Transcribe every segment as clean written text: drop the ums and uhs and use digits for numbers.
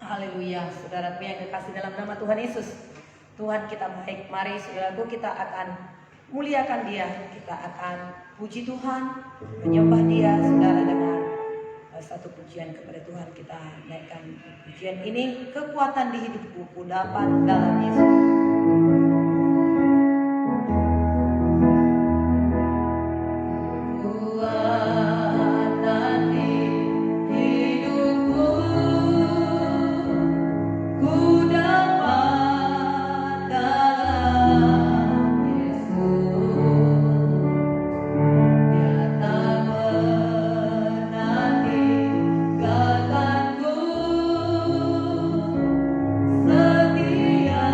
Haleluya, saudaraku yang dikasih dalam nama Tuhan Yesus. Tuhan kita baik, mari saudaraku kita akan muliakan Dia, kita akan puji Tuhan, menyembah Dia, saudara, dengan satu pujian kepada Tuhan. Kita naikkan pujian ini, kekuatan di hidupku ku dapat dalam Yesus. Setia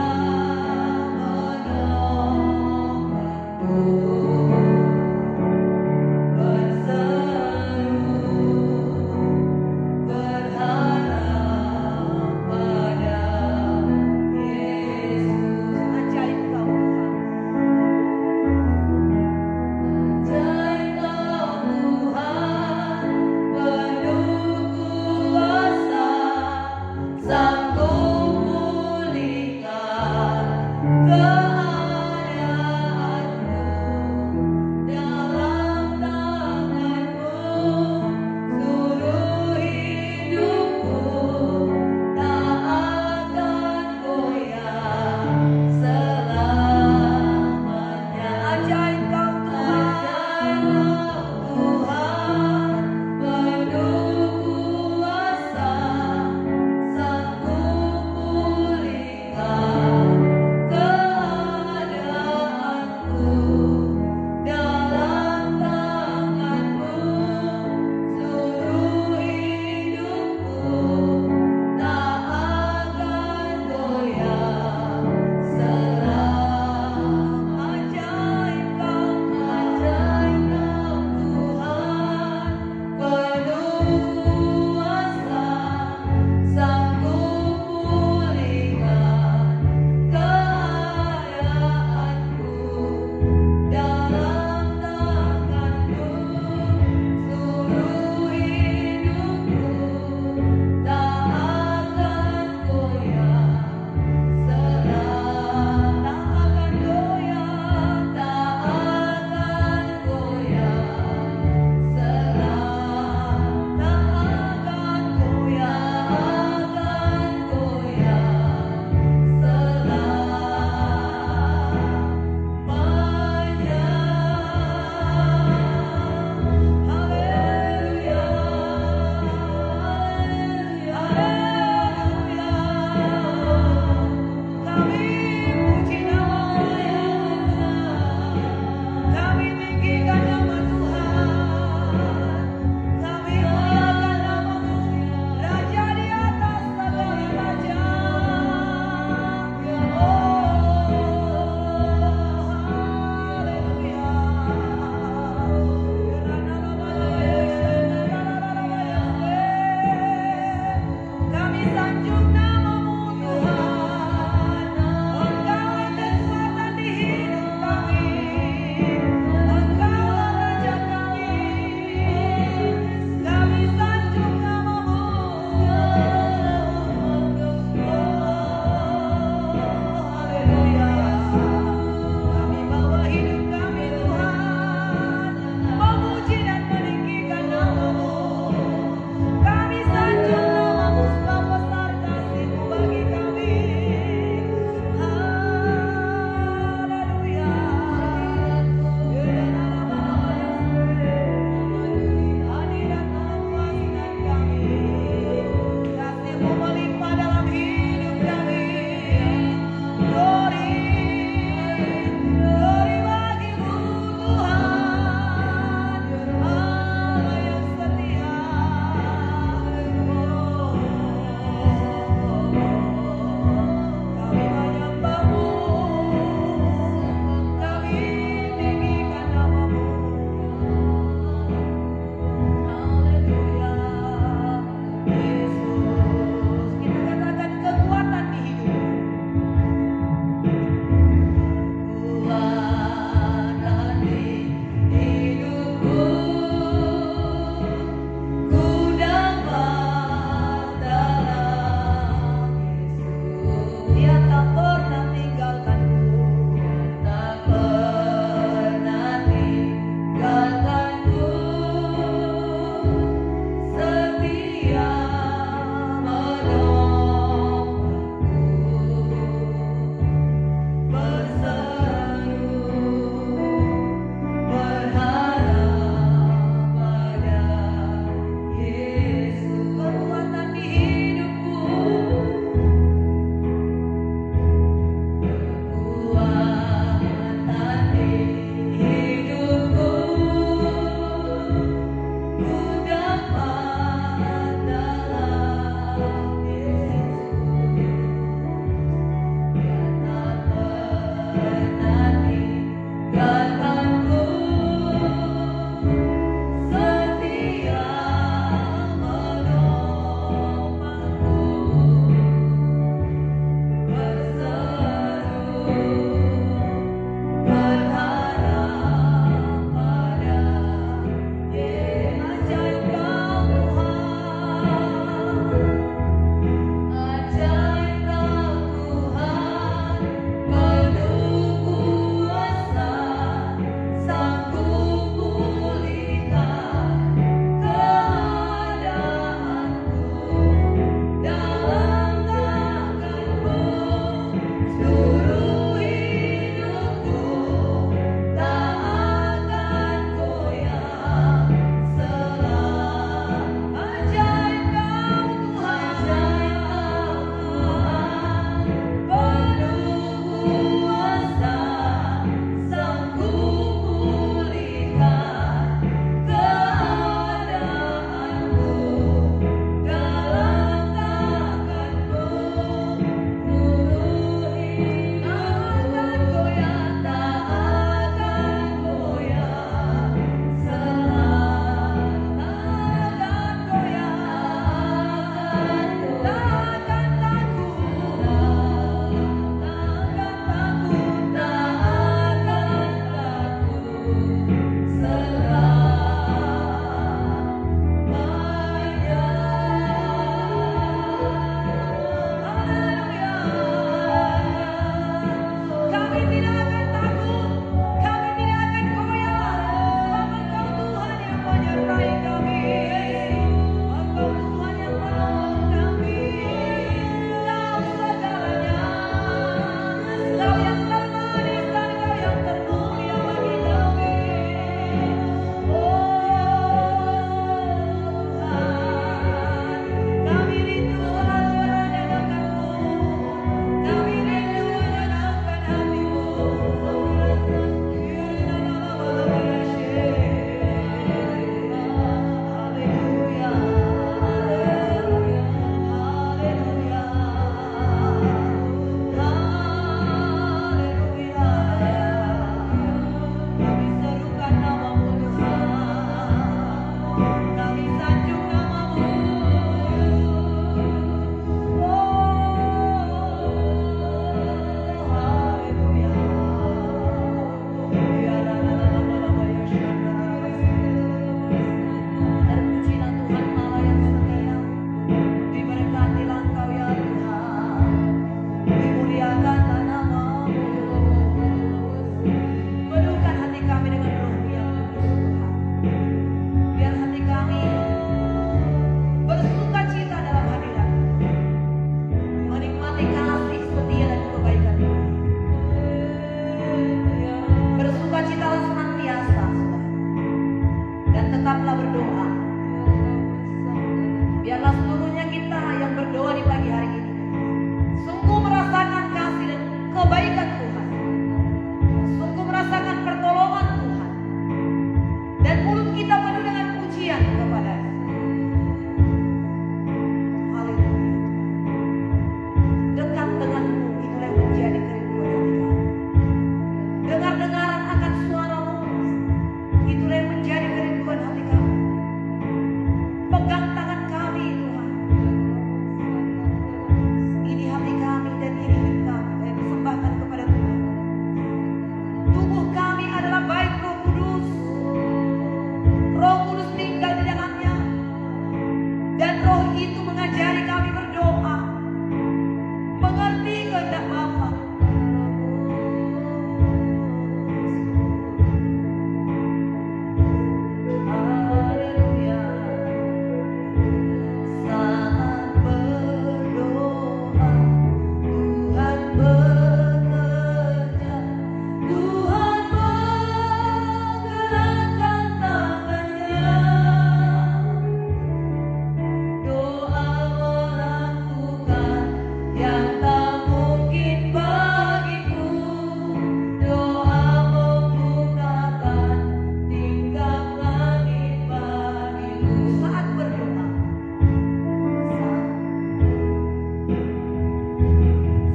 kebaikan Tuhan, sungguh merasakan pertolongan Tuhan, dan mulut kita penuh dengan pujian kepada Haleluya. Dekat denganmu itulah yang menjadi kerinduan hati kami. Dengar-dengaran akan suaramu itulah yang menjadi kerinduan hati kami. Pegang tangan kami Tuhan. Ini hati kami dan ini hidup kami kami persembahkan kepada Tuhan. Tubuh kami adalah bait Roh Kudus. Roh Kudus tinggal di dalamnya, dan Roh itu mengajari kami berdoa, mengerti kehendak Bapa. Haleluya. Saat berdoa, Tuhan bekerja, Tuhan menggerakkan tangannya. Doa melakukan yang tak mungkin bagiku. Doa membukakan tingkap langit bagiku. Saat berdoa,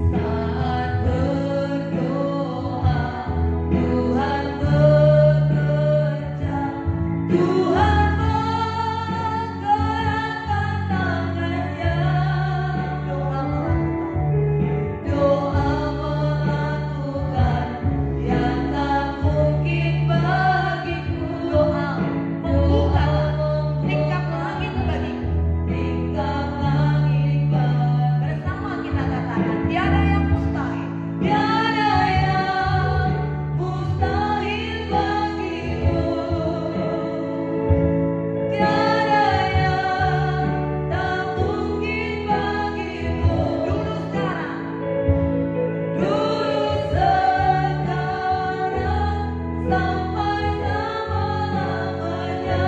saat berdoa, Tuhan bekerja, Tuhan menggerakkan tangannya. Doa melakukan yang tak mungkin bagiku. Doa membuka tingkap langit bagiku. Tingkap langit bagiku. Bersama kita katakan, tiada yang mustahil. Tiada yang mustahil bagimu. Tiada yang tak mungkin bagimu. Dulu sekarang, sampai selama-lamanya.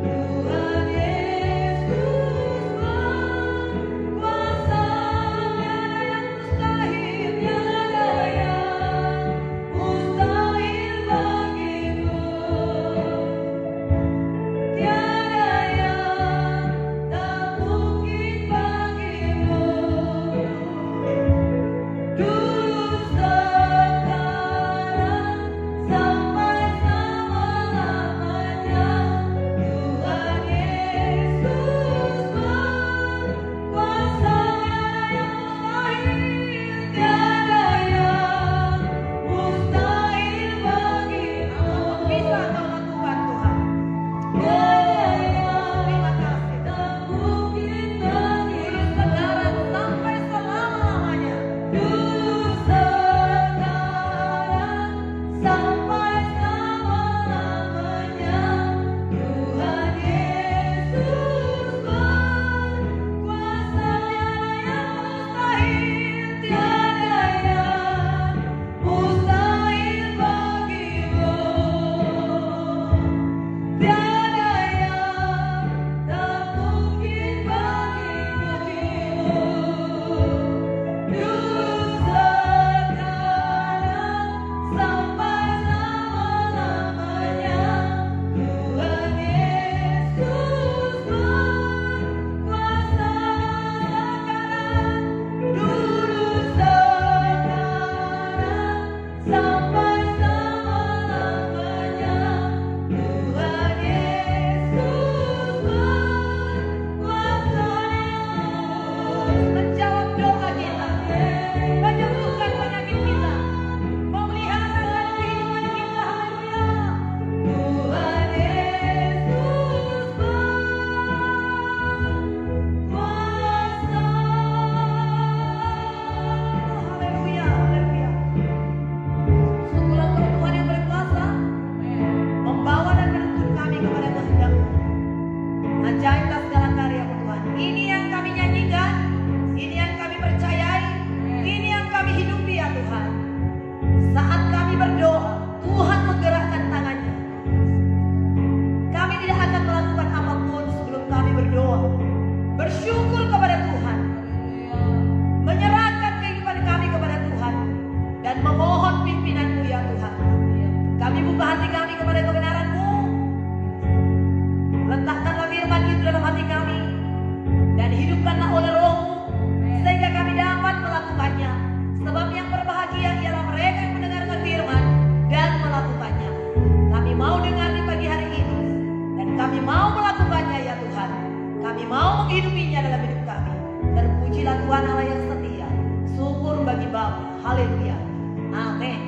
Tuhan Yesus berkuasa. Tiada yang mustahil, tiada yang mustahil bagimu. Tiada yang tak mungkin bagimu. Dulu sekarang sampai selama-lamanya. Tuhan Yesus berkuasa. Tiada yang mustahil bagimu. Bisa sama Tuhan, Tuhan. Tiada yang tak mungkin bagimu. Sekarang sampai selama-lamanya. Dulu sekarang sampai selama-lamanya. Tuhan Yesus berkuasa. Tiada yang mustahil bagimu. Tiada yang tak mungkin bagimu. Dulu sekarang sampai selama-lamanya. Tuhan Yesus berkuasa. Dulu sekarang sampai selama-lamanya. Tuhan Yesus berkuasa. Menjawab doa kita, menyembuhkan penyakit kita, memelihara kehidupan kita. Haleluya. Tuhan Yesus berkuasa. Haleluya, haleluya. Sungguhlah Engkau Tuhan yang berkuasa, membawa dan menuntun kami kepada kehendak-Mu. Ajaiblah segala karya-Mu Tuhan. Ini yang kami nyanyikan, ini yang kami percayai, ini yang kami hidupi ya Tuhan. Saat kami berdoa, Tuhan menggerakkan tangannya. Kami tidak akan melakukan apapun sebelum kami berdoa. Bersyukur kepada Tuhan, menyerahkan kehidupan kami kepada Tuhan, masih mau menghidupinya dalam hidup kami. Terpujilah Tuhan Allah yang setia. Syukur bagi Bapa. Haleluya. Amin.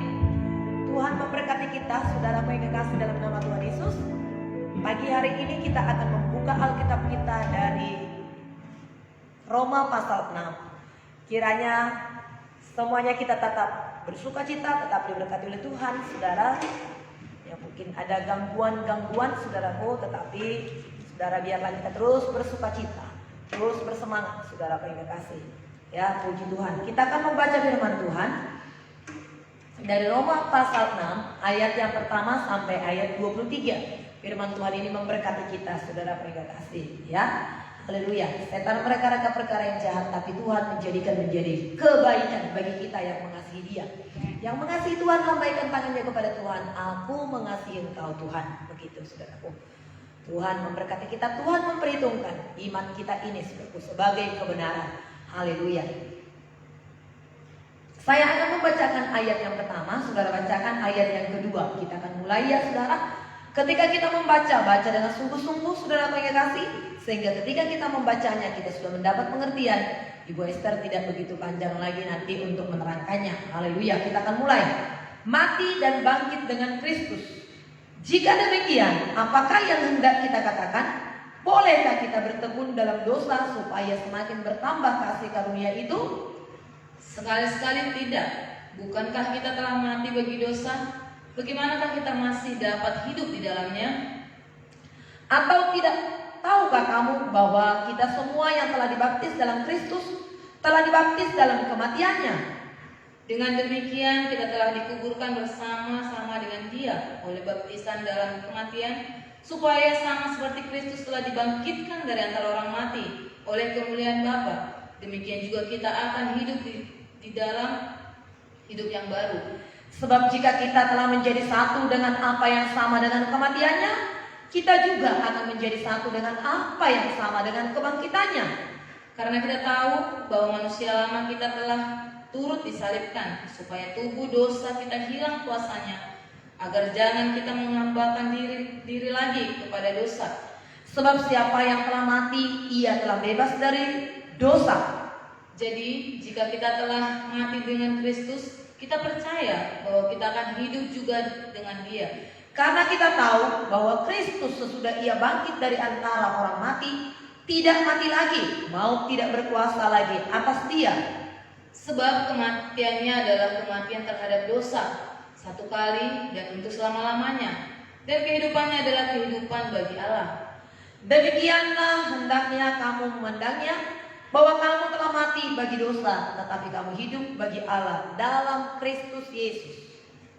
Tuhan memberkati kita, saudara yang kekasih dalam nama Tuhan Yesus. Pagi hari ini kita akan membuka Alkitab kita dari Roma pasal 6. Kiranya semuanya kita tetap bersuka cita, tetap diberkati oleh Tuhan, saudara. Ya, mungkin ada gangguan-gangguan saudaraku, tetapi saudara biarlah kita terus bersuka cita, terus bersemangat, saudara yang kekasih. Ya, puji Tuhan. Kita akan membaca firman Tuhan dari Roma pasal 6 ayat yang pertama sampai ayat 23. Firman Tuhan ini memberkati kita, saudara yang kekasih. Ya, haleluya. Setan mereka-reka perkara yang jahat, tapi Tuhan menjadikan menjadi kebaikan bagi kita yang mengasihi Dia. Yang mengasihi Tuhan lambaikan tangannya kepada Tuhan. Aku mengasihi Engkau Tuhan. Begitu saudaraku. Tuhan memberkati kita. Tuhan memperhitungkan iman kita ini sebagai kebenaran. Haleluya. Saya akan membacakan ayat yang pertama. Saudara bacakan ayat yang kedua. Kita akan mulai ya saudara. Ketika kita baca dengan sungguh-sungguh saudara yang kasih. Sehingga ketika kita membacanya kita sudah mendapat pengertian. Ibu Esther tidak begitu panjang lagi nanti untuk menerangkannya. Haleluya, kita akan mulai. Mati dan bangkit dengan Kristus. Jika demikian, apakah yang hendak kita katakan? Bolehkah kita bertekun dalam dosa supaya semakin bertambah kasih karunia itu? Sekali-sekali tidak. Bukankah kita telah mati bagi dosa? Bagaimanakah kita masih dapat hidup di dalamnya? Atau tidak tahukah kamu bahwa kita semua yang telah dibaptis dalam Kristus telah dibaptis dalam kematiannya? Dengan demikian kita telah dikuburkan bersama-sama dengan Dia oleh baptisan dalam kematian, supaya sama seperti Kristus telah dibangkitkan dari antara orang mati oleh kemuliaan Bapa. Demikian juga kita akan hidup di dalam hidup yang baru. Sebab jika kita telah menjadi satu dengan apa yang sama dengan kematiannya, kita juga akan menjadi satu dengan apa yang sama dengan kebangkitannya. Karena kita tahu bahwa manusia lama kita telah turut disalibkan, supaya tubuh dosa kita hilang kuasanya, agar jangan kita menghambakan diri lagi kepada dosa. Sebab siapa yang telah mati, ia telah bebas dari dosa. Jadi jika kita telah mati dengan Kristus, kita percaya bahwa kita akan hidup juga dengan Dia. Karena kita tahu bahwa Kristus sesudah Ia bangkit dari antara orang mati, tidak mati lagi, maut tidak berkuasa lagi atas Dia. Sebab kematiannya adalah kematian terhadap dosa, satu kali dan untuk selama-lamanya. Dan kehidupannya adalah kehidupan bagi Allah. Demikianlah hendaknya kamu memandangnya, bahwa kamu telah mati bagi dosa, tetapi kamu hidup bagi Allah dalam Kristus Yesus.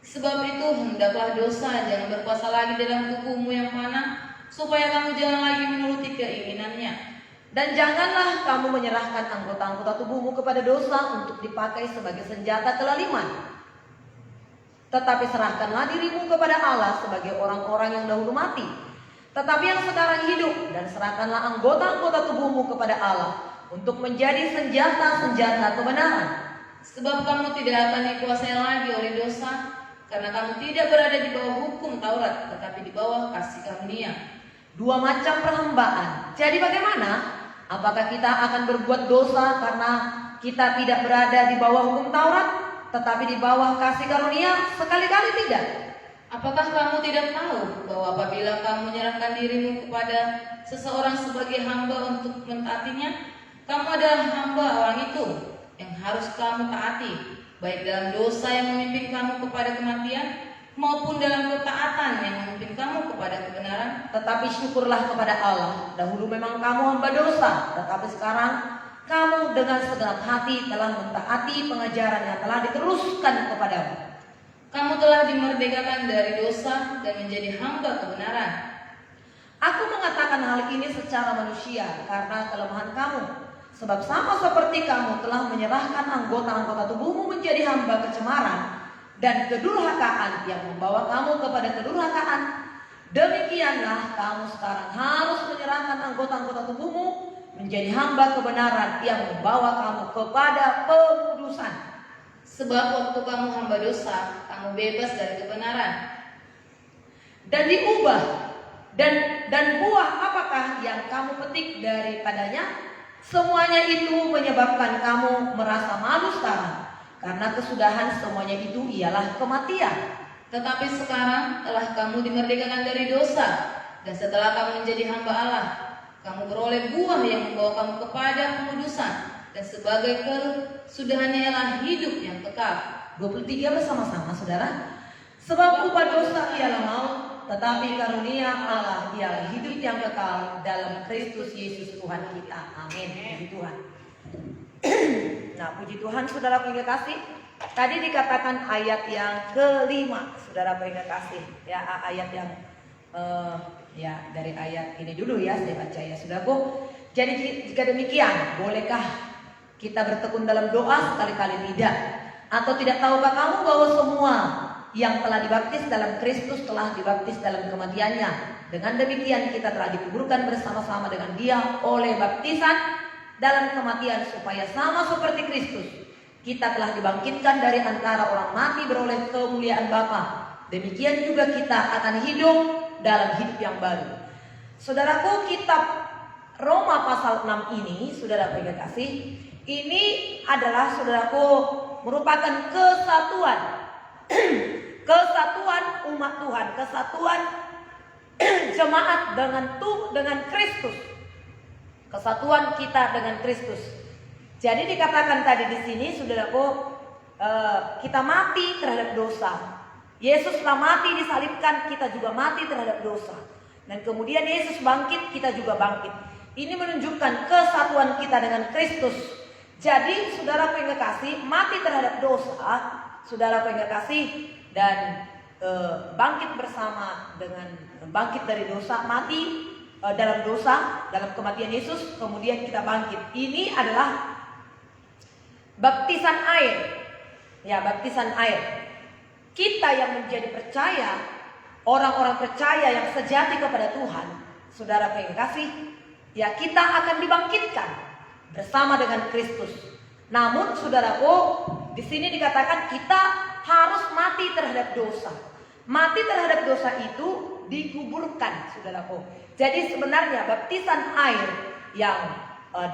Sebab itu hendaklah dosa jangan berkuasa lagi dalam tubuhmu yang fana, supaya kamu jangan lagi menuruti keinginannya. Dan janganlah kamu menyerahkan anggota-anggota tubuhmu kepada dosa untuk dipakai sebagai senjata kelaliman. Tetapi serahkanlah dirimu kepada Allah sebagai orang-orang yang dahulu mati, tetapi yang sekarang hidup. Dan serahkanlah anggota-anggota tubuhmu kepada Allah untuk menjadi senjata-senjata kebenaran. Sebab kamu tidak akan dikuasai lagi oleh dosa, karena kamu tidak berada di bawah hukum Taurat, tetapi di bawah kasih karunia. Dua macam perhambaan. Jadi bagaimana? Apakah kita akan berbuat dosa karena kita tidak berada di bawah hukum Taurat, tetapi di bawah kasih karunia? Sekali-kali tidak. Apakah kamu tidak tahu bahwa apabila kamu menyerahkan dirimu kepada seseorang sebagai hamba untuk mentaatinya, kamu adalah hamba orang itu yang harus kamu taati, baik dalam dosa yang memimpin kamu kepada kematian, maupun dalam ketaatan yang memimpin kamu kepada kebenaran. Tetapi syukurlah kepada Allah, dahulu memang kamu hamba dosa, tetapi sekarang kamu dengan segenap hati telah mentaati pengajaran yang telah diteruskan kepadamu. Kamu telah dimerdekakan dari dosa dan menjadi hamba kebenaran. Aku mengatakan hal ini secara manusia karena kelemahan kamu. Sebab sama seperti kamu telah menyerahkan anggota-anggota tubuhmu menjadi hamba kecemaran dan kedurhakaan yang membawa kamu kepada kedurhakaan, demikianlah kamu sekarang harus menyerahkan anggota-anggota tubuhmu menjadi hamba kebenaran yang membawa kamu kepada pengudusan. Sebab waktu kamu hamba dosa, kamu bebas dari kebenaran. Dan diubah Dan buah apakah yang kamu petik daripadanya? Semuanya itu menyebabkan kamu merasa malu sekarang, karena kesudahan semuanya itu ialah kematian. Tetapi sekarang telah kamu dimerdekakan dari dosa, dan setelah kamu menjadi hamba Allah, kamu beroleh buah yang membawa kamu kepada pengudusan, dan sebagai kesudahannya ialah hidup yang kekal. 23 bersama-sama saudara. Sebab upah dosa ialah maut, tetapi karunia Allah ialah hidup yang kekal dalam Kristus Yesus Tuhan kita. Amin. Puji Tuhan. Nah, puji Tuhan saudara yang kasih. Tadi dikatakan ayat yang kelima, saudara yang kasih. Ya, ayat yang ya dari ayat ini dulu ya, saya baca ya saudaraku. Jadi jika demikian, bolehkah kita bertekun dalam doa? Sekali-kali tidak. Atau tidak tahukah kamu bahwa semua yang telah dibaptis dalam Kristus telah dibaptis dalam kematiannya? Dengan demikian kita telah dikuburkan bersama-sama dengan Dia oleh baptisan dalam kematian, supaya sama seperti Kristus kita telah dibangkitkan dari antara orang mati beroleh kemuliaan Bapa. Demikian juga kita akan hidup dalam hidup yang baru. Saudaraku, kitab Roma pasal 6 ini, saudara yang kasih, ini adalah saudaraku merupakan kesatuan kesatuan umat Tuhan, kesatuan jemaat dengan Kristus, kesatuan kita dengan Kristus. Jadi dikatakan tadi di sini, saudaraku, kita mati terhadap dosa. Yesus telah mati disalibkan, kita juga mati terhadap dosa. Dan kemudian Yesus bangkit, kita juga bangkit. Ini menunjukkan kesatuan kita dengan Kristus. Jadi saudara yang kasih, mati terhadap dosa, saudara yang kasih, dan bangkit bersama dengan bangkit dari dosa, mati dalam dosa, dalam kematian Yesus, kemudian kita bangkit. Ini adalah baptisan air. Ya, baptisan air. Kita yang menjadi percaya, orang-orang percaya yang sejati kepada Tuhan, saudara yang kasih, ya kita akan dibangkitkan bersama dengan Kristus. Namun saudaraku, di sini dikatakan kita harus mati terhadap dosa. Mati terhadap dosa itu dikuburkan, saudaraku. Jadi sebenarnya baptisan air yang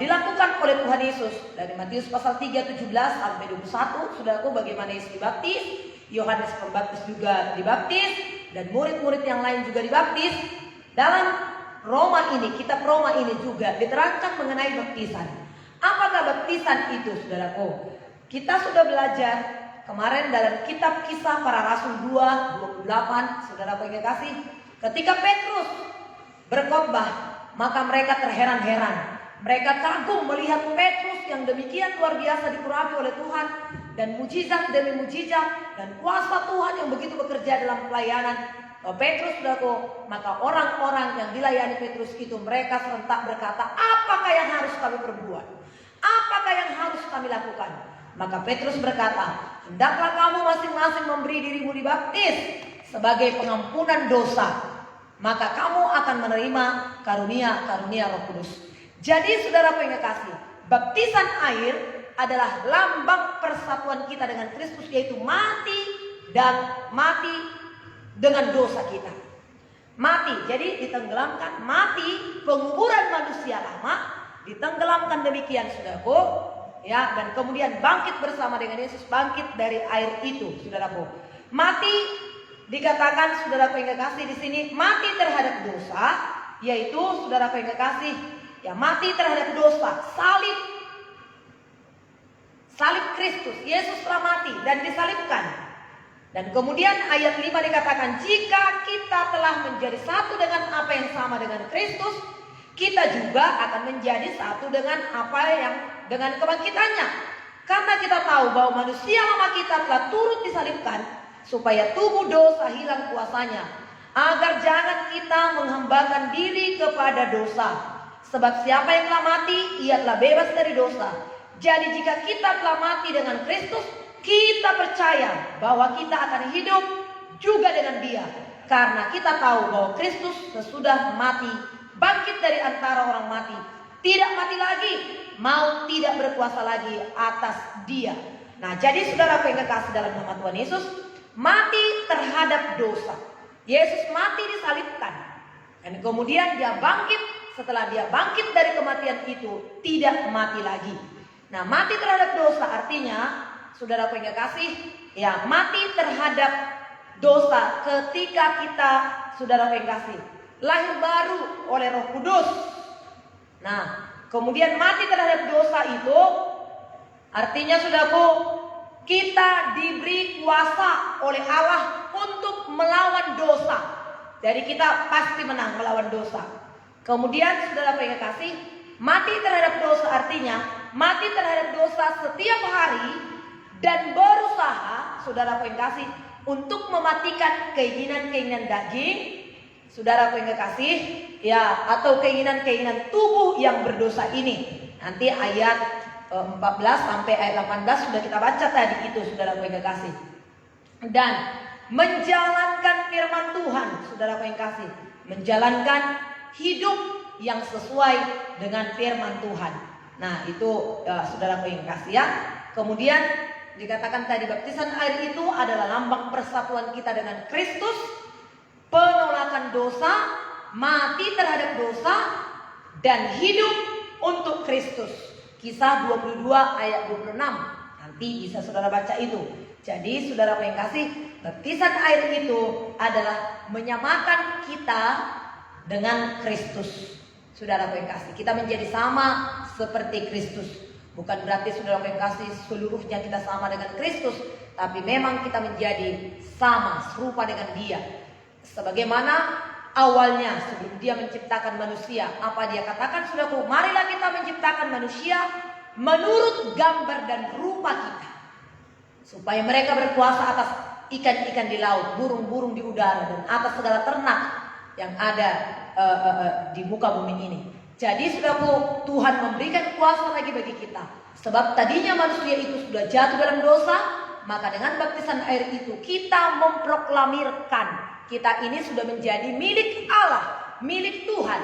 dilakukan oleh Tuhan Yesus dari Matius pasal 3 17 sampai 21, saudaraku, bagaimana Yesus dibaptis, Yohanes Pembaptis juga dibaptis, dan murid-murid yang lain juga dibaptis. Dalam Roma ini, kitab Roma ini juga diterangkan mengenai baptisan. Apakah baptisan itu, saudaraku? Kita sudah belajar kemarin dalam kitab Kisah Para Rasul 2:28, saudara yang kasih, ketika Petrus berkhotbah, maka mereka terheran-heran. Mereka kagum melihat Petrus yang demikian luar biasa diurapi oleh Tuhan, dan mujizat demi mujizat dan kuasa Tuhan yang begitu bekerja dalam pelayanan Petrus, saudaraku. Maka orang-orang yang dilayani Petrus itu mereka serentak berkata, apakah yang harus kami perbuat? Apakah yang harus kami lakukan? Maka Petrus berkata, hendaklah kamu masing-masing memberi dirimu dibaptis sebagai pengampunan dosa, maka kamu akan menerima karunia-karunia Roh Kudus. Jadi saudara yang kasih, baptisan air adalah lambang persatuan kita dengan Kristus, yaitu mati dengan dosa kita. Mati, jadi ditenggelamkan, mati, penguburan manusia lama, ditenggelamkan demikian, saudaraku, ya, dan kemudian bangkit bersama dengan Yesus, bangkit dari air itu, saudaraku. Mati dikatakan, saudaraku yang kasih, di sini mati terhadap dosa, yaitu saudaraku yang kasih, ya, mati terhadap dosa, salib Kristus. Yesus telah mati dan disalibkan. Dan kemudian ayat 5 dikatakan, jika kita telah menjadi satu dengan apa yang sama dengan Kristus, kita juga akan menjadi satu dengan dengan kebangkitannya. Karena kita tahu bahwa manusia lama kita telah turut disalibkan, supaya tubuh dosa hilang kuasanya, agar jangan kita menghambakan diri kepada dosa. Sebab siapa yang telah mati, ia telah bebas dari dosa. Jadi jika kita telah mati dengan Kristus, kita percaya bahwa kita akan hidup juga dengan Dia. Karena kita tahu bahwa Kristus sesudah mati, bangkit dari antara orang mati, tidak mati lagi, maut tidak berkuasa lagi atas Dia. Nah, jadi saudara yang kekasih dalam nama Tuhan Yesus, mati terhadap dosa. Yesus mati disalibkan. Dan kemudian dia bangkit, setelah dia bangkit dari kematian itu tidak mati lagi. Nah, mati terhadap dosa artinya, saudaraku yang kasih, ya mati terhadap dosa ketika kita, saudaraku yang kasih, lahir baru oleh Roh Kudus. Nah, kemudian mati terhadap dosa itu artinya, saudaraku, kita diberi kuasa oleh Allah untuk melawan dosa. Jadi kita pasti menang melawan dosa. Kemudian saudara yang kasih, mati terhadap dosa artinya mati terhadap dosa setiap hari dan berusaha, saudara yang kasih, untuk mematikan keinginan-keinginan daging, saudara yang kasih, ya, atau keinginan-keinginan tubuh yang berdosa ini. Nanti ayat 14 sampai ayat 18 sudah kita baca tadi itu, saudara yang kasih. Dan menjalankan firman Tuhan, saudara yang kasih, menjalankan hidup yang sesuai dengan firman Tuhan. Nah, itu saudara yang kasih ya. Kemudian dikatakan tadi baptisan air itu adalah lambang persatuan kita dengan Kristus, penolakan dosa, mati terhadap dosa, dan hidup untuk Kristus. Kisah 22 ayat 26. Nanti bisa saudara baca itu. Jadi saudara yang kasih, baptisan air itu adalah menyamakan kita dengan Kristus. Saudara yang kasih, kita menjadi sama seperti Kristus. Bukan berarti saudara yang kasih seluruhnya kita sama dengan Kristus, tapi memang kita menjadi sama, serupa dengan Dia. Sebagaimana awalnya sebelum Dia menciptakan manusia, apa Dia katakan, saudaraku, marilah kita menciptakan manusia menurut gambar dan rupa kita, supaya mereka berkuasa atas ikan-ikan di laut, burung-burung di udara, dan atas segala ternak yang ada di muka bumi ini. Jadi saudaraku, Tuhan memberikan kuasa lagi bagi kita. Sebab tadinya manusia itu sudah jatuh dalam dosa, maka dengan baptisan air itu kita memproklamirkan kita ini sudah menjadi milik Allah, milik Tuhan.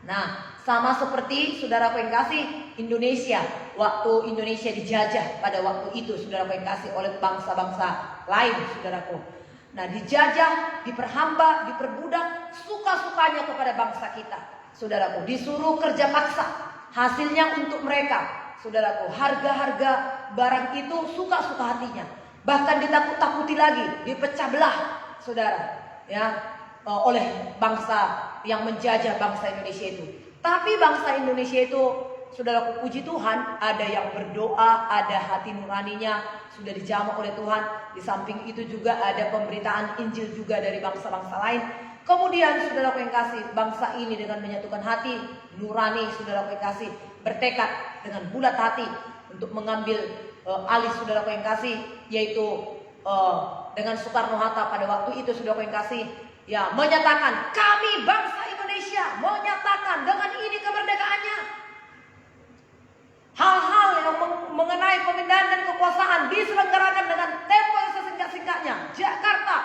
Nah, sama seperti saudara yang kasih, Indonesia, waktu Indonesia dijajah pada waktu itu, saudara yang kasih, oleh bangsa-bangsa lain, saudaraku. Nah, dijajah, diperhamba, diperbudak, suka-sukanya kepada bangsa kita, saudaraku. Disuruh kerja paksa, hasilnya untuk mereka, saudaraku. Harga-harga barang itu suka-suka hatinya. Bahkan ditakut-takuti lagi, dipecah belah, saudara, ya, oleh bangsa yang menjajah bangsa Indonesia itu. Tapi bangsa Indonesia itu, saudaraku, puji Tuhan, ada yang berdoa, ada hati nuraninya sudah dijamah oleh Tuhan. Di samping itu juga ada pemberitaan Injil juga dari bangsa-bangsa lain. Kemudian saudaraku yang kasih, bangsa ini dengan menyatukan hati nurani, saudaraku yang kasih, bertekad dengan bulat hati untuk mengambil alih, saudaraku yang kasih, yaitu dengan Soekarno-Hatta pada waktu itu, saudaraku yang kasih, ya, menyatakan kami bangsa Indonesia menyatakan dengan ini kemerdekaannya. Hal-hal yang mengenai pemindahan dan kekuasaan diselenggarakan dengan tempo yang sesingkat-singkatnya. Jakarta,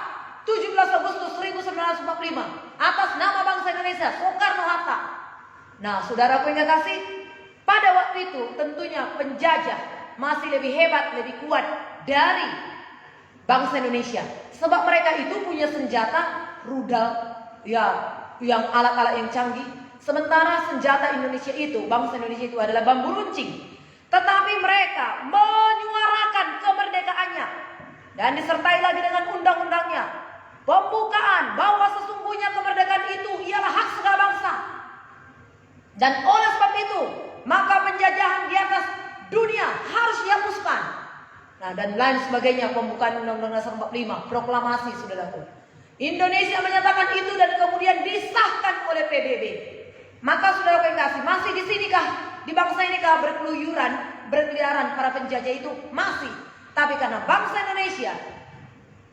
17 Agustus 1945, atas nama bangsa Indonesia, Soekarno-Hatta. Nah, saudaraku yang kasih, pada waktu itu tentunya penjajah masih lebih hebat, lebih kuat dari bangsa Indonesia. Sebab mereka itu punya senjata rudal, ya, yang alat-alat yang canggih. Sementara senjata Indonesia itu, bangsa Indonesia itu adalah bambu runcing. Tetapi mereka menyuarakan kemerdekaannya. Dan disertai lagi dengan undang-undangnya. Pembukaan bahwa sesungguhnya kemerdekaan itu ialah hak segala bangsa. Dan oleh sebab itu, maka penjajahan di atas dunia harus dihapuskan. Nah, dan lain sebagainya, pembukaan Undang-Undang Dasar 45, proklamasi, saudaraku. Indonesia menyatakan itu dan kemudian disahkan oleh PBB. Maka saudara yang kasih, masih di sinikah, di bangsa inikah berkeliaran para penjajah itu? Masih. Tapi karena bangsa Indonesia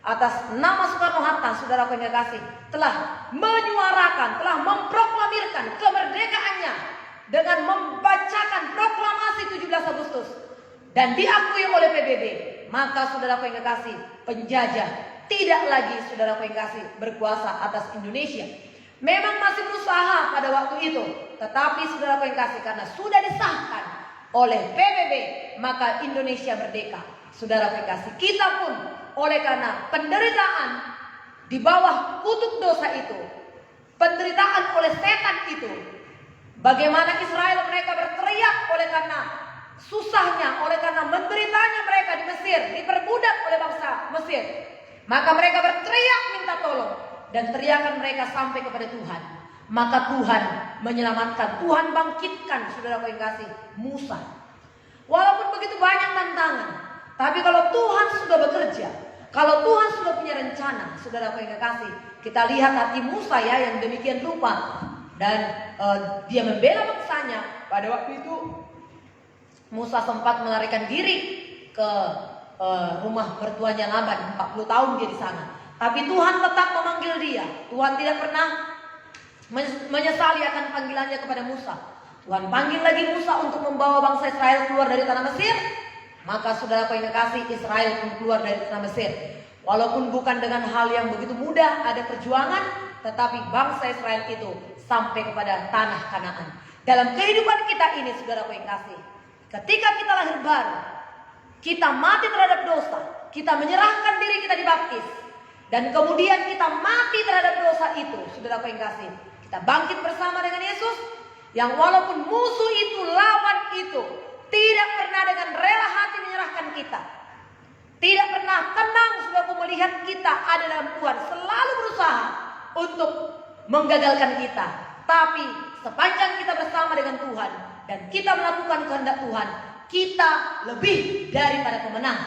atas nama Soekarno-Hatta, saudara yang kasih, telah menyuarakan, telah memproklamirkan kemerdekaannya dengan membacakan proklamasi 17 Agustus dan diakui oleh PBB, maka saudara yang kasih, penjajah tidak lagi, saudara yang kasih, berkuasa atas Indonesia. Memang masih berusaha pada waktu itu, tetapi saudara yang kasih, karena sudah disahkan oleh PBB, maka Indonesia merdeka. Saudara yang kasih, kita pun oleh karena penderitaan di bawah kutuk dosa itu, penderitaan oleh setan itu. Bagaimana Israel mereka berteriak oleh karena susahnya, oleh karena menderitanya mereka di Mesir, diperbudak oleh bangsa Mesir. Maka mereka berteriak minta tolong, dan teriakan mereka sampai kepada Tuhan. Maka Tuhan menyelamatkan, Tuhan bangkitkan, saudara yang kasih, Musa. Walaupun begitu banyak tantangan, tapi kalau Tuhan sudah bekerja, kalau Tuhan sudah punya rencana, saudara yang kasih, kita lihat hati Musa ya yang demikian rupa. Dan dia membela bangsanya. Pada waktu itu Musa sempat melarikan diri ke rumah mertuanya Laban, 40 tahun dia di sana. Tapi Tuhan tetap memanggil dia. Tuhan tidak pernah menyesali akan panggilannya kepada Musa. Tuhan panggil lagi Musa untuk membawa bangsa Israel keluar dari tanah Mesir. Maka saudara yang kasih, Israel pun keluar dari tanah Mesir. Walaupun bukan dengan hal yang begitu mudah, ada perjuangan, tetapi bangsa Israel itu sampai kepada tanah Kanaan. Dalam kehidupan kita ini, saudara yang kasih, ketika kita lahir baru, kita mati terhadap dosa, kita menyerahkan diri kita dibaptis, dan kemudian kita mati terhadap dosa itu, saudara yang kasih, kita bangkit bersama dengan Yesus, yang walaupun musuh itu, lawan itu, tidak pernah dengan rela hati menyerahkan kita, tidak pernah tenang saudara melihat kita ada dalam Tuhan, selalu berusaha untuk menggagalkan kita. Tapi sepanjang kita bersama dengan Tuhan dan kita melakukan kehendak Tuhan, kita lebih daripada pemenang.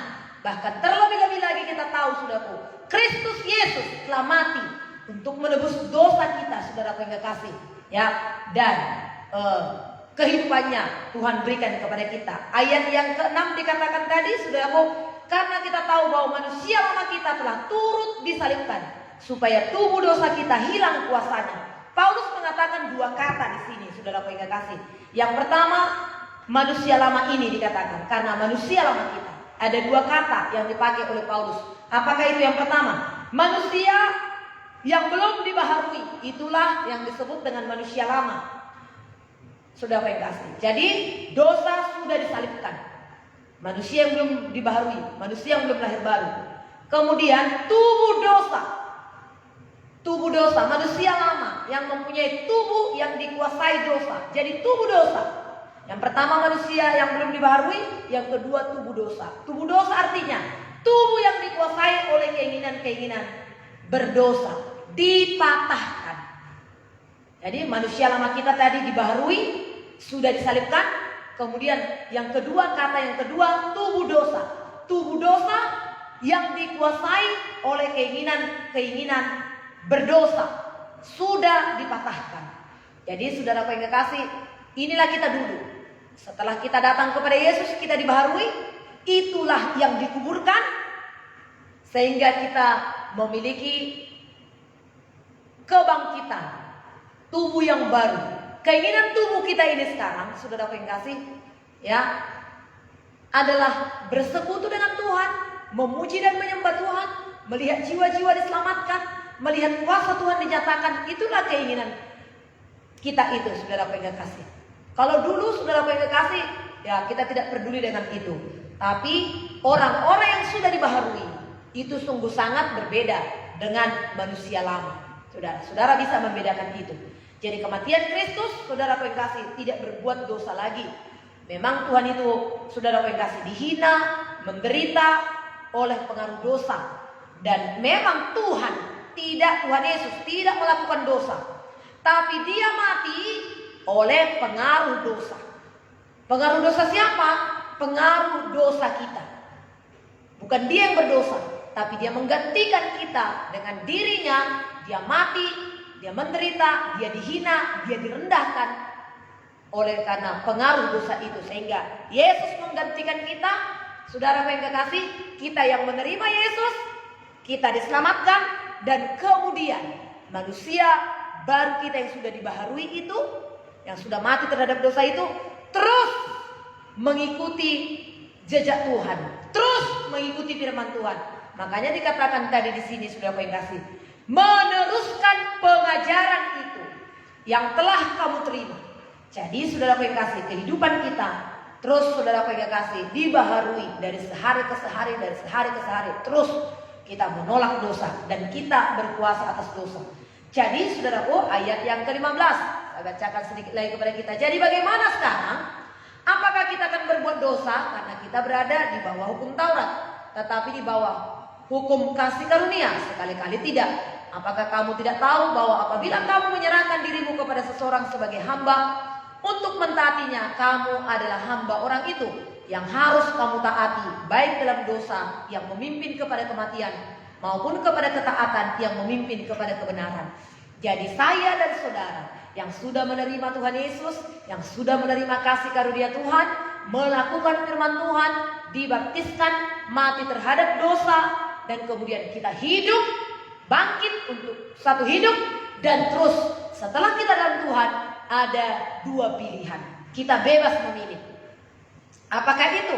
Bahkan terlebih-lebih lagi kita tahu, saudaraku, Kristus Yesus telah mati untuk menebus dosa kita, saudara yang kasih, ya. Dan kehidupannya Tuhan berikan kepada kita. Ayat yang ke-6 dikatakan tadi, saudaraku, karena kita tahu bahwa manusia lama kita telah turut disalibkan, supaya tubuh dosa kita hilang kuasanya. Paulus mengatakan dua kata di sini, saudara yang kasih. Yang pertama, manusia lama ini dikatakan karena manusia lama kita. Ada dua kata yang dipakai oleh Paulus. Apakah itu yang pertama? Manusia yang belum dibaharui, itulah yang disebut dengan manusia lama, saudara yang kasih. Jadi dosa sudah disalibkan. Manusia yang belum dibaharui, manusia yang belum lahir baru. Kemudian tubuh dosa, manusia lama yang mempunyai tubuh yang dikuasai dosa. Jadi tubuh dosa. Yang pertama manusia yang belum dibaharui, yang kedua tubuh dosa. Tubuh dosa artinya tubuh yang dikuasai oleh keinginan-keinginan berdosa, dipatahkan. Jadi manusia lama kita tadi dibaharui, sudah disalibkan. Kemudian yang kedua, kata yang kedua, tubuh dosa. Tubuh dosa yang dikuasai oleh keinginan berdosa sudah dipatahkan. Jadi saudara yang kekasih, inilah kita dulu. Setelah kita datang kepada Yesus, kita dibaharui, itulah yang dikuburkan sehingga kita memiliki kebangkitan, tubuh yang baru. Keinginan tubuh kita ini sekarang, saudara yang kasih, ya, adalah bersekutu dengan Tuhan, memuji dan menyembah Tuhan, melihat jiwa-jiwa diselamatkan, melihat kuasa Tuhan dinyatakan. Itulah keinginan kita itu, saudara yang kasih. Kalau dulu saudara yang kasih, ya kita tidak peduli dengan itu. Tapi orang-orang yang sudah dibaharui itu sungguh sangat berbeda dengan manusia lama. Saudara bisa membedakan itu. Jadi kematian Kristus, saudara yang kasih, tidak berbuat dosa lagi. Memang Tuhan itu, saudara yang kasih, dihina, menderita oleh pengaruh dosa. Dan memang Tuhan Yesus tidak melakukan dosa, tapi dia mati oleh pengaruh dosa. Pengaruh dosa siapa? Pengaruh dosa kita. Bukan dia yang berdosa, tapi dia menggantikan kita dengan dirinya. Dia mati, dia menderita, dia dihina, dia direndahkan oleh karena pengaruh dosa itu. Sehingga Yesus menggantikan kita, saudara yang kekasih, kita yang menerima Yesus, kita diselamatkan, dan kemudian manusia baru kita yang sudah dibaharui itu, yang sudah mati terhadap dosa itu, terus mengikuti jejak Tuhan, terus mengikuti firman Tuhan. Makanya dikatakan tadi di sini, saudara yang kasih, meneruskan pengajaran itu yang telah kamu terima. Jadi saudara yang kasih, kehidupan kita terus, saudara yang kasih, dibaharui dari sehari ke sehari, terus kita menolak dosa dan kita berkuasa atas dosa. Jadi saudaraku, ayat yang ke-15, saya bacakan sedikit lagi kepada kita. Jadi bagaimana sekarang? Apakah kita akan berbuat dosa karena kita berada di bawah hukum Taurat, tetapi di bawah hukum kasih karunia? Sekali-kali tidak. Apakah kamu tidak tahu bahwa apabila kamu menyerahkan dirimu kepada seseorang sebagai hamba untuk mentaatinya, kamu adalah hamba orang itu yang harus kamu taati, baik dalam dosa yang memimpin kepada kematian maupun kepada ketaatan yang memimpin kepada kebenaran. Jadi saya dan saudara yang sudah menerima Tuhan Yesus, yang sudah menerima kasih karunia Tuhan, melakukan firman Tuhan, dibaptiskan, mati terhadap dosa, dan kemudian kita hidup, bangkit untuk satu hidup, dan terus setelah kita dalam Tuhan ada dua pilihan. Kita bebas memilih. Apakah itu?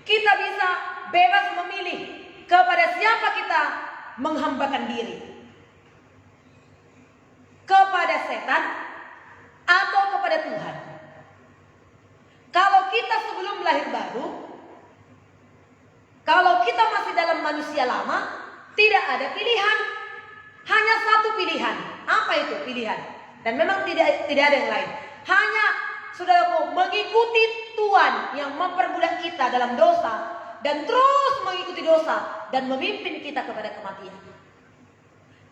Kita bisa bebas memilih kepada siapa kita menghambakan diri. Kepada setan atau kepada Tuhan. Kalau kita sebelum lahir baru, kalau kita masih dalam manusia lama, tidak ada pilihan. Hanya satu pilihan. Apa itu pilihan? Dan memang tidak ada yang lain. Hanya saudaraku mengikuti Tuhan yang memperbudak kita dalam dosa dan terus mengikuti dosa dan memimpin kita kepada kematian.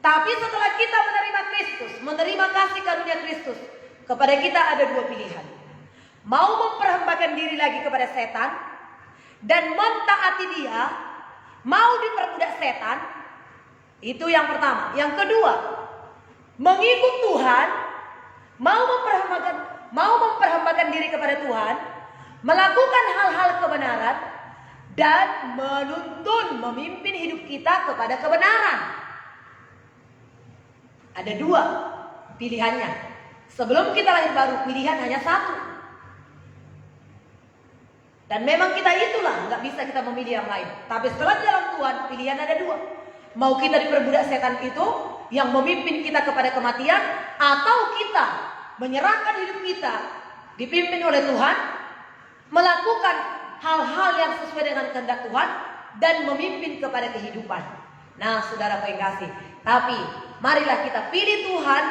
Tapi setelah kita menerima Kristus, menerima kasih karunia Kristus, kepada kita ada dua pilihan. Mau memperhambakan diri lagi kepada setan dan mentaati dia, mau diperbudak setan, itu yang pertama. Yang kedua, mengikut Tuhan, mau memperhambakan diri kepada Tuhan, melakukan hal-hal kebenaran, dan menuntun, memimpin hidup kita kepada kebenaran. Ada dua pilihannya. Sebelum kita lahir baru, pilihan hanya satu. Dan memang kita itulah, nggak bisa kita memilih yang lain. Tapi setelah di dalam Tuhan, pilihan ada dua. Mau kita diperbudak setan itu, yang memimpin kita kepada kematian, atau kita menyerahkan hidup kita, dipimpin oleh Tuhan, melakukan hal-hal yang sesuai dengan kehendak Tuhan dan memimpin kepada kehidupan. Nah, saudara yang kasih, tapi marilah kita pilih Tuhan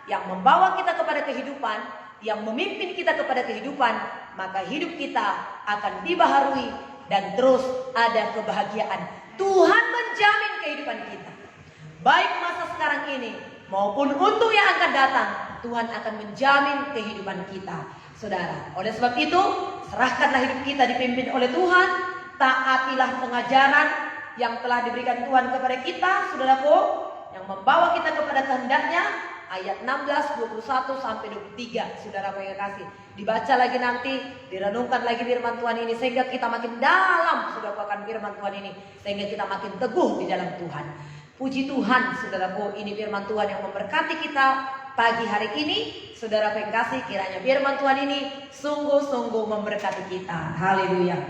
yang membawa kita kepada kehidupan, yang memimpin kita kepada kehidupan, maka hidup kita akan dibaharui dan terus ada kebahagiaan. Tuhan menjamin kehidupan kita. Baik masa sekarang ini maupun untuk yang akan datang, Tuhan akan menjamin kehidupan kita. Saudara, oleh sebab itu, serahkanlah hidup kita dipimpin oleh Tuhan, taatilah pengajaran yang telah diberikan Tuhan kepada kita, saudaraku, yang membawa kita kepada kehendaknya. Ayat 16, 21 sampai 23, saudara yang kasih. Dibaca lagi nanti, direnungkan lagi firman Tuhan ini sehingga kita makin dalam, saudara, akan firman Tuhan ini, sehingga kita makin teguh di dalam Tuhan. Puji Tuhan, saudaraku, ini firman Tuhan yang memberkati kita pagi hari ini. Saudara yang kasih, kiranya firman Tuhan ini sungguh-sungguh memberkati kita. Haleluya.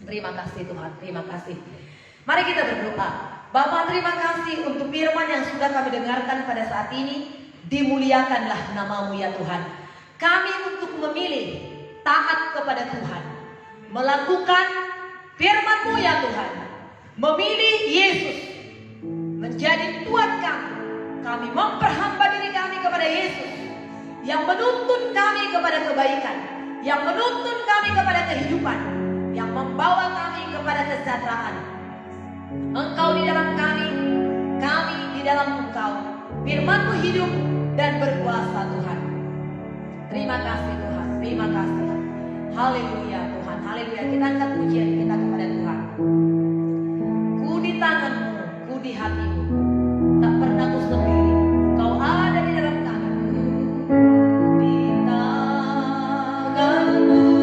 Terima kasih Tuhan, terima kasih. Mari kita berdoa. Bapa, terima kasih untuk firman yang sudah kami dengarkan pada saat ini. Dimuliakanlah nama-Mu ya Tuhan. Kami untuk memilih taat kepada Tuhan, melakukan firman-Mu ya Tuhan, memilih Yesus menjadi Tuhan kami. Kami memperhamba diri kami kepada Yesus yang menuntun kami kepada kebaikan, yang menuntun kami kepada kehidupan, yang membawa kami kepada kesejahteraan. Engkau di dalam kami di dalam Engkau. Firman-Mu hidup dan berkuasa Tuhan. Terima kasih Tuhan, terima kasih. Haleluya Tuhan, haleluya. Kita angkat pujian kita kepada Tuhan. Ku di tangan-Mu, ku di hati-Mu, tak pernah ku sendiri. Kau ada di dalam kami. Di tangan-Mu tak pernah ku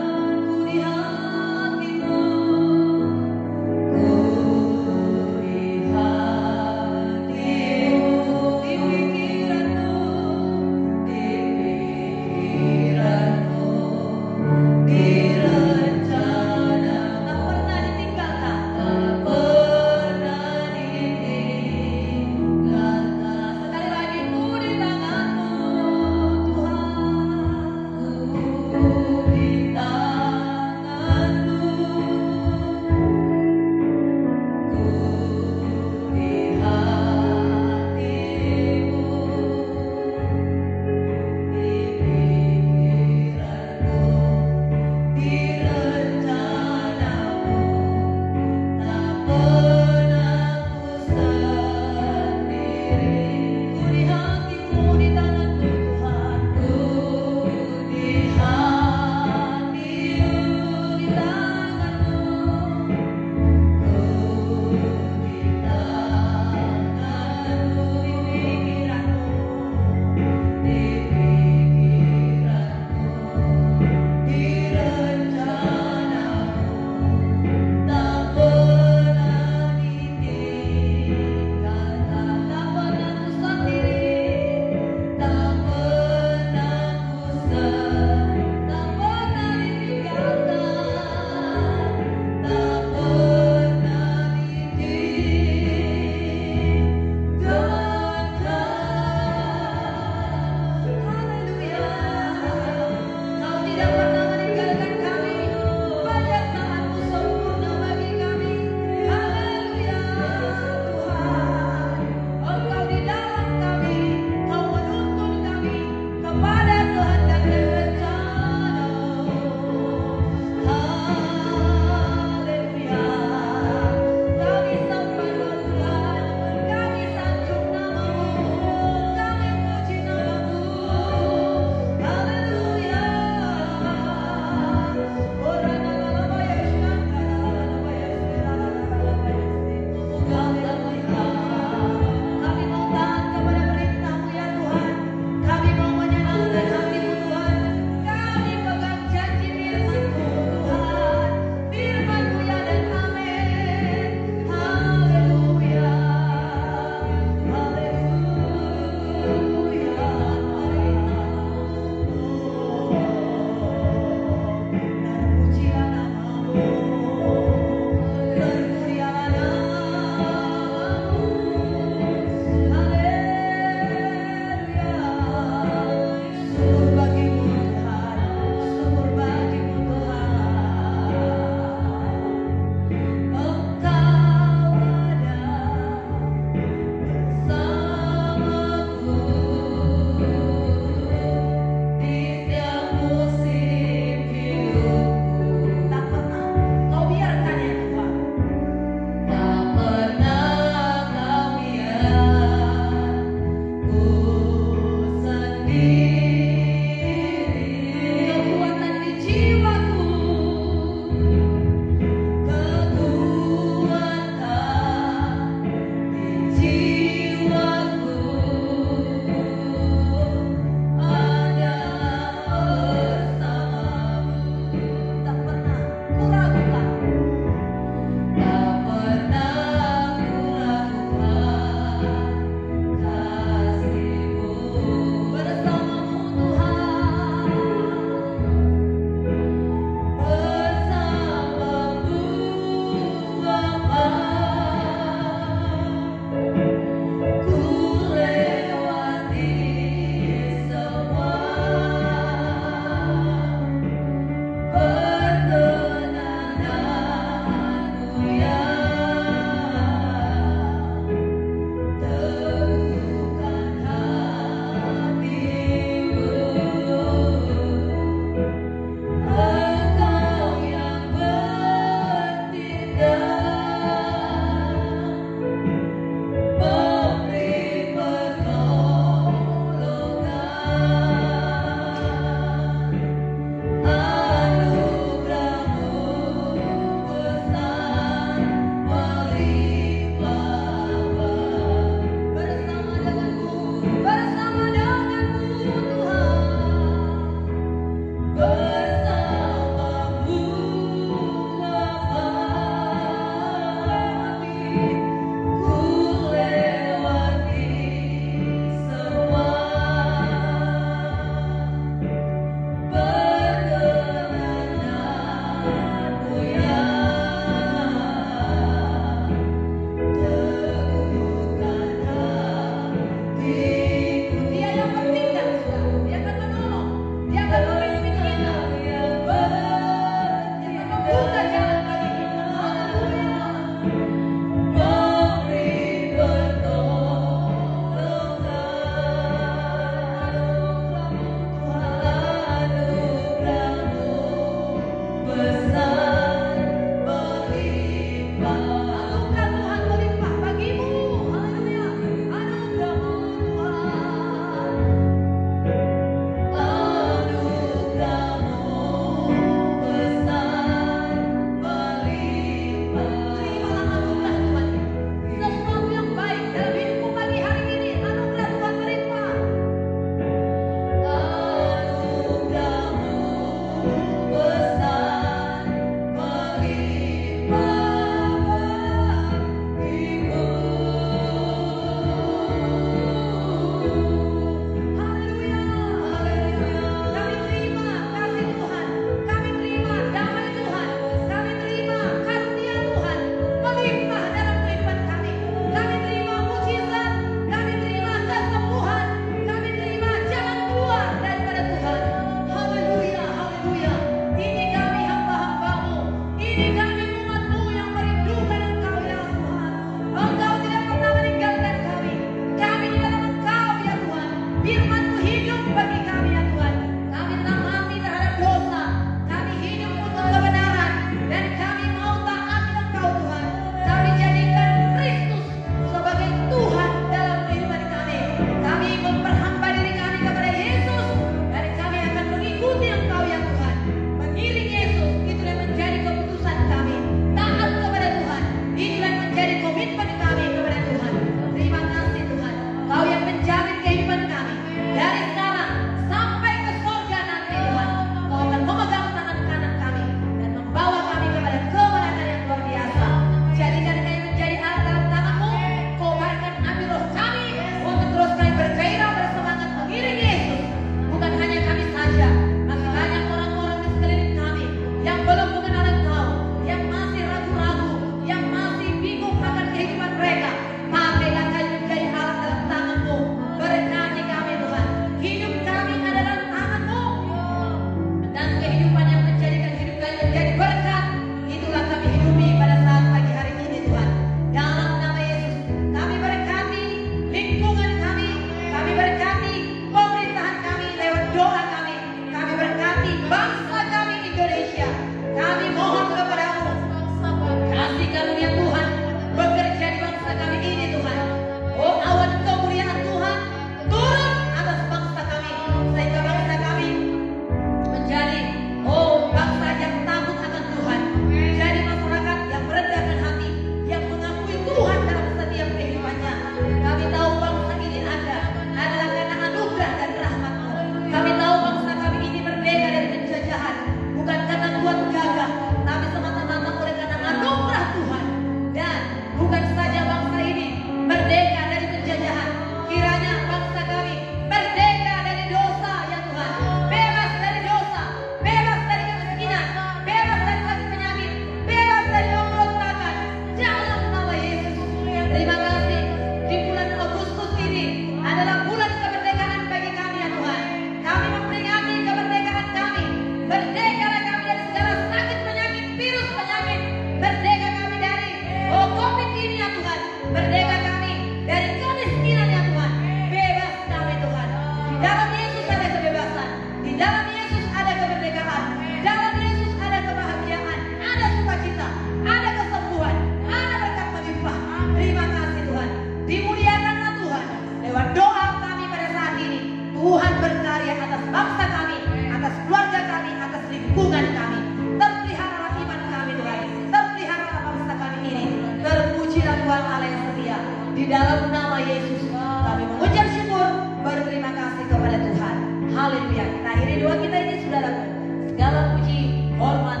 hubungan kami. Terpelihara iman kami Tuhan. Terpelihara bangsa kami ini. Terpujilah Tuhan Allah yang setia. Di dalam nama Yesus kami mengucap syukur, berterima kasih kepada Tuhan. Haleluya. Kita akhiri doa kita ini saudaraku. Segala puji, hormat,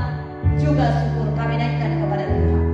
juga syukur kami naikkan kepada Tuhan.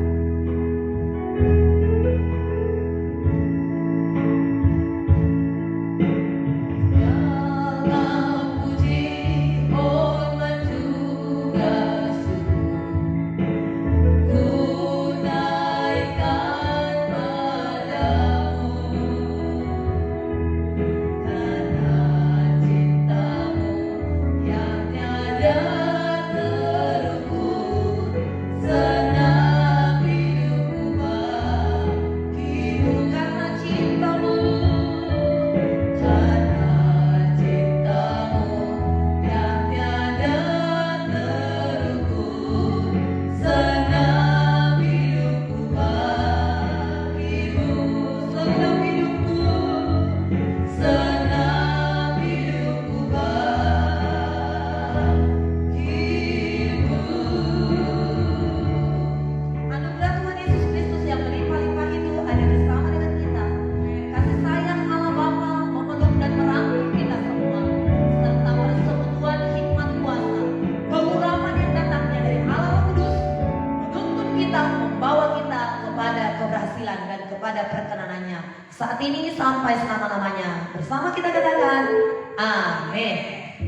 Saat ini sampai selama-lamanya. Bersama kita katakan amin.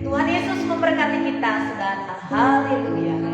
Tuhan Yesus memberkati kita, saudara. Haleluya.